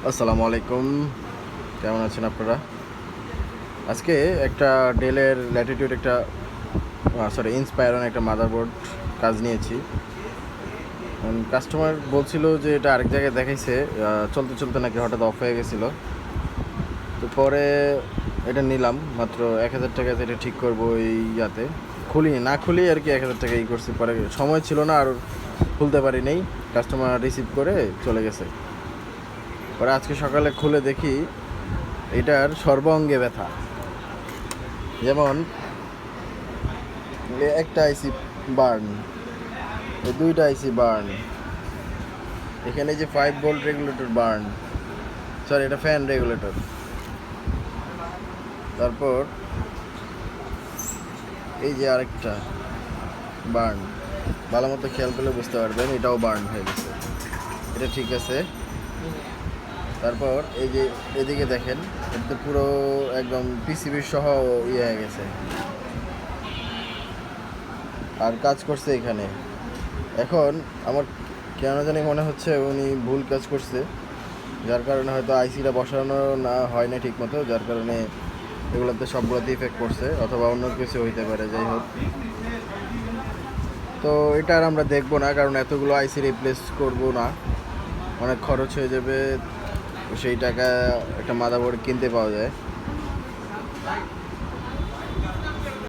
আসসালামু আলাইকুম, কেমন আছেন আপনারা? আজকে একটা ডেলের ল্যাটিটিউড একটা ইন্সপায়রন একটা মাদারবোর্ড কাজ নিয়েছি। কাস্টমার বলছিল যে এটা আরেক জায়গায় দেখাইছে, চলতে চলতে নাকি হঠাৎ অফ হয়ে গেছিলো। তো পরে এটা নিলাম মাত্র 1,000 টাকাতে। এটা ঠিক করবো এই ইয়াতে না খুলি আর কি। 1,000 টাকা করছি, পরে সময় ছিল না আর খুলতে পারি নেই। কাস্টমার রিসিভ করে চলে গেছে। পরে আজকে সকালে খুলে দেখি এটার সর্বাঙ্গে ব্যথা। যেমন একটা আইসি বার্ন, দুইটা আইসি বার্ন, এখানে যে 5 ভোল্ট রেগুলেটর বার্ন, এটা ফ্যান রেগুলেটর। তারপর এই যে আরেকটা বার্ন, ভালো মতো খেয়াল করলে বুঝতে পারবেন এটাও বার্ন হয়ে গেছে। এটা ঠিক আছে। তারপর এই যে এদিকে দেখেন, এটা তো পুরো একদম পিসিবি সহ ইয়ে হয়ে গেছে আর কাজ করছে এখানে। এখন আমার কেন জানি মনে হচ্ছে উনি ভুল কাজ করছে, যার কারণে হয়তো আইসিটা বসানো না হয় না ঠিক মতো, যার কারণে এগুলোতে সবগুলোতে ইফেক্ট করছে, অথবা অন্য কিছু হইতে পারে। যাই হোক, তো এটা আর আমরা দেখবো না, কারণ এতগুলো আইসি রিপ্লেস করব না, অনেক খরচ হয়ে যাবে। সেই টাকা একটা মাদারবোর্ড কিনতে পাওয়া যায়।